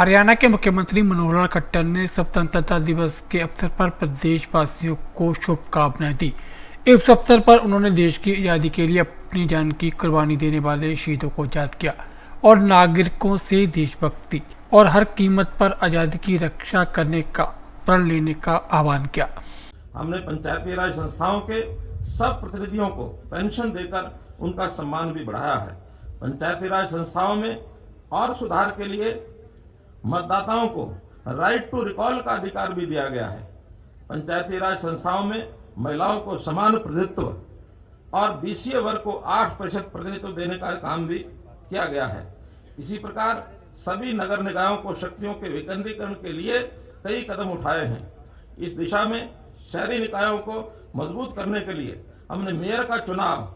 हरियाणा के मुख्यमंत्री मनोहर लाल खट्टर ने स्वतंत्रता दिवस के अवसर पर प्रदेशवासियों को शुभकामनाएं दी। इस अवसर पर उन्होंने देश की आज़ादी के लिए अपनी जान की कुर्बानी देने वाले शहीदों को याद किया और नागरिकों से देशभक्ति और हर कीमत पर आज़ादी की रक्षा करने का प्रण लेने का आह्वान किया। हमने पंचायती राज संस्थाओं के सब प्रतिनिधियों को पेंशन देकर उनका सम्मान भी बढ़ाया है। पंचायती राज संस्थाओं में और सुधार के लिए मतदाताओं को राइट टू रिकॉल का अधिकार भी दिया गया है। पंचायती राज संस्थाओं में महिलाओं को समान प्रतिनिधित्व और बीसीए वर्ग को 8% प्रतिनिधित्व देने का काम भी किया गया है। इसी प्रकार सभी नगर निकायों को शक्तियों के विकेंद्रीकरण के लिए कई कदम उठाए हैं। इस दिशा में शहरी निकायों को मजबूत करने के लिए हमने मेयर का चुनाव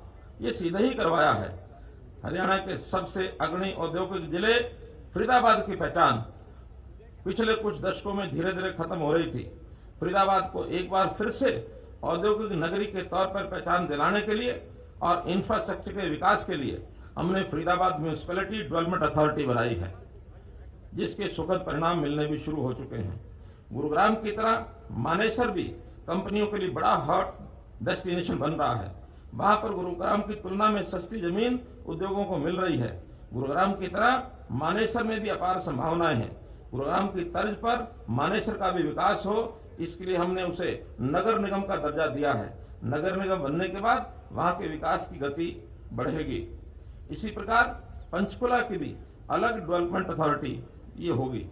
ये सीधे ही करवाया है। हरियाणा के सबसे अग्रणी औद्योगिक जिले फरीदाबाद की पहचान पिछले कुछ दशकों में धीरे धीरे खत्म हो रही थी। फरीदाबाद को एक बार फिर से औद्योगिक नगरी के तौर पर पहचान दिलाने के लिए और इंफ्रास्ट्रक्चर के विकास के लिए हमने फरीदाबाद म्यूनिसिपैलिटी डेवलपमेंट अथॉरिटी बनाई है, जिसके सुखद परिणाम मिलने भी शुरू हो चुके हैं। गुरुग्राम की तरह मानेसर भी कंपनियों के लिए बड़ा हॉट डेस्टिनेशन बन रहा है। वहां पर गुरुग्राम की तुलना में सस्ती जमीन उद्योगों को मिल रही है। गुरुग्राम की तरह मानेसर में भी अपार संभावनाएं हैं। गुरुग्राम की तर्ज पर मानेसर का भी विकास हो, इसके लिए हमने उसे नगर निगम का दर्जा दिया है। नगर निगम बनने के बाद वहां के विकास की गति बढ़ेगी। इसी प्रकार पंचकुला की भी अलग डेवलपमेंट अथॉरिटी ये होगी।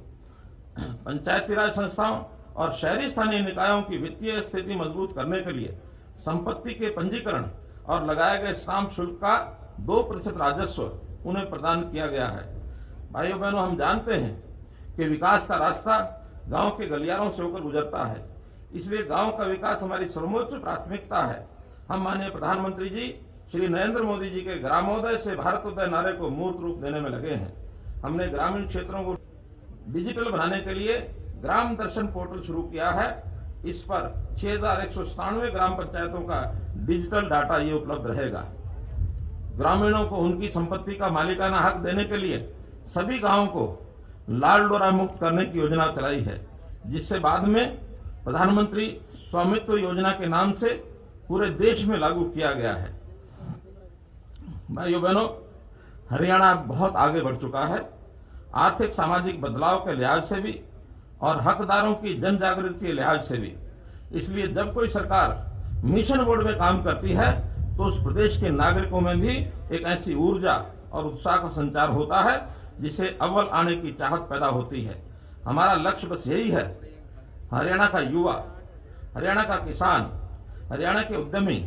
पंचायती राज संस्थाओं और शहरी स्थानीय निकायों की वित्तीय स्थिति मजबूत करने के लिए संपत्ति के पंजीकरण और लगाए गए स्टाम्प शुल्क का 2% राजस्व उन्हें प्रदान किया गया है। भाइयों बहनों, हम जानते हैं कि विकास का रास्ता गांव के गलियारों से होकर गुजरता है, इसलिए गांव का विकास हमारी सर्वोच्च प्राथमिकता है। हम माननीय प्रधानमंत्री जी श्री नरेंद्र मोदी जी के ग्रामोदय से भारतोदय नारे को मूर्त रूप देने में लगे हैं। हमने ग्रामीण क्षेत्रों को डिजिटल बनाने के लिए ग्राम दर्शन पोर्टल शुरू किया है। इस पर 6197 ग्राम पंचायतों का डिजिटल डाटा ये उपलब्ध रहेगा। ग्रामीणों को उनकी संपत्ति का मालिकाना हक देने के लिए सभी गांवों को लाल डोरा मुक्त करने की योजना चलाई है, जिससे बाद में प्रधानमंत्री स्वामित्व योजना के नाम से पूरे देश में लागू किया गया है। भाइयों बहनों, हरियाणा बहुत आगे बढ़ चुका है, आर्थिक सामाजिक बदलाव के लिहाज से भी और हकदारों की जन जागृति के लिहाज से भी। इसलिए जब कोई सरकार मिशन मोड में काम करती है तो उस प्रदेश के नागरिकों में भी एक ऐसी ऊर्जा और उत्साह का संचार होता है जिसे अव्वल आने की चाहत पैदा होती है। हमारा लक्ष्य बस यही है, हरियाणा का युवा, हरियाणा का किसान, हरियाणा के उद्यमी,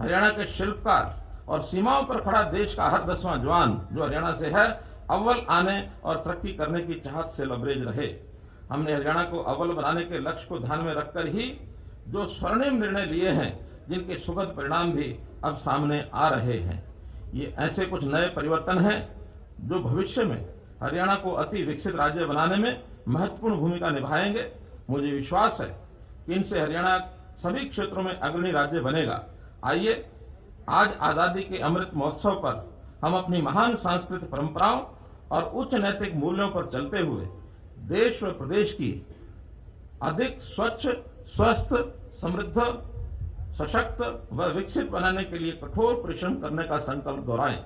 हरियाणा के शिल्पकार और सीमाओं पर खड़ा देश का हर 10वां जवान जो हरियाणा से है, अव्वल आने और तरक्की करने की चाहत से लबरेज रहे। हमने हरियाणा को अव्वल बनाने के लक्ष्य को ध्यान में रखकर ही जो स्वर्णिम निर्णय लिए हैं, जिनके सुखद परिणाम भी अब सामने आ रहे हैं। ये ऐसे कुछ नए परिवर्तन हैं जो भविष्य में हरियाणा को अति विकसित राज्य बनाने में महत्वपूर्ण भूमिका निभाएंगे। मुझे विश्वास है कि इनसे हरियाणा सभी क्षेत्रों में अग्रणी राज्य बनेगा। आइए आज आजादी के अमृत महोत्सव पर हम अपनी महान सांस्कृतिक परंपराओं और उच्च नैतिक मूल्यों पर चलते हुए देश व प्रदेश की अधिक स्वच्छ, स्वस्थ, समृद्ध, सशक्त व विकसित बनाने के लिए कठोर परिश्रम करने का संकल्प दोहराएं।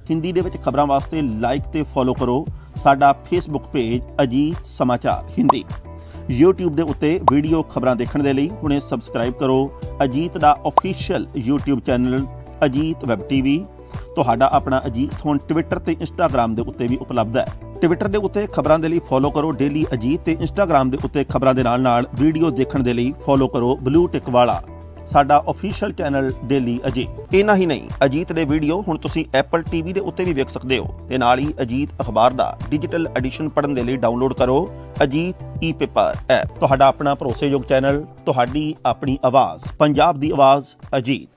हिंदी ਦੇ ਵਿੱਚ ਖਬਰਾਂ ਵਾਸਤੇ ਲਾਈਕ ਤੇ ਫੋਲੋ ਕਰੋ ਸਾਡਾ ਫੇਸਬੁੱਕ ਪੇਜ ਅਜੀਤ ਸਮਾਚਾਰ ਹਿੰਦੀ। YouTube ਦੇ ਉੱਤੇ ਵੀਡੀਓ ਖਬਰਾਂ ਦੇਖਣ ਦੇ ਲਈ ਹੁਣੇ ਸਬਸਕ੍ਰਾਈਬ ਕਰੋ ਅਜੀਤ ਦਾ official YouTube channel Ajit web TV. ਤੁਹਾਡਾ ਆਪਣਾ ਅਜੀਤ ਹੁਣ ਟਵਿੱਟਰ ਤੇ ਇੰਸਟਾਗ੍ਰਾਮ ਦੇ ਉੱਤੇ ਵੀ ਉਪਲਬਧ ਹੈ। ਟਵਿੱਟਰ ਦੇ ਉੱਤੇ ਖਬਰਾਂ ਦੇ ਲਈ ਫੋਲੋ ਕਰੋ ਡੇਲੀ ਅਜੀਤ ਤੇ ਇੰਸਟਾਗ੍ਰਾਮ ਦੇ ਉੱਤੇ ਖਬਰਾਂ ਦੇ ਨਾਲ ਵੀਡੀਓ ਦੇਖਣ ਦੇ ਲਈ ਫੋਲੋ ਕਰੋ ਬਲੂ ਟਿਕ ਵਾਲਾ ਸਾਡਾ ਆਫੀਸ਼ੀਅਲ ਚੈਨਲ ਡੇਲੀ ਅਜੀਤ। ਇਹਨਾਂ ਹੀ ਨਹੀਂ, ਅਜੀਤ ਦੇ ਵੀਡੀਓ ਹੁਣ ਤੁਸੀਂ ਐਪਲ ਟੀਵੀ ਦੇ ਉੱਤੇ ਵੀ ਵੇਖ ਸਕਦੇ ਹੋ ਤੇ ਨਾਲ ਹੀ ਅਜੀਤ ਅਖਬਾਰ ਦਾ ਡਿਜੀਟਲ ਐਡੀਸ਼ਨ ਪੜ੍ਹਨ ਦੇ ਲਈ ਡਾਊਨਲੋਡ ਕਰੋ ਅਜੀਤ ਈ-ਪੇਪਰ ਐਪ। ਤੁਹਾਡਾ ਆਪਣਾ ਭਰੋਸੇਯੋਗ ਚੈਨਲ, ਤੁਹਾਡੀ ਆਪਣੀ ਆਵਾਜ਼, ਪੰਜਾਬ ਦੀ ਆਵਾਜ਼ ਅਜੀਤ।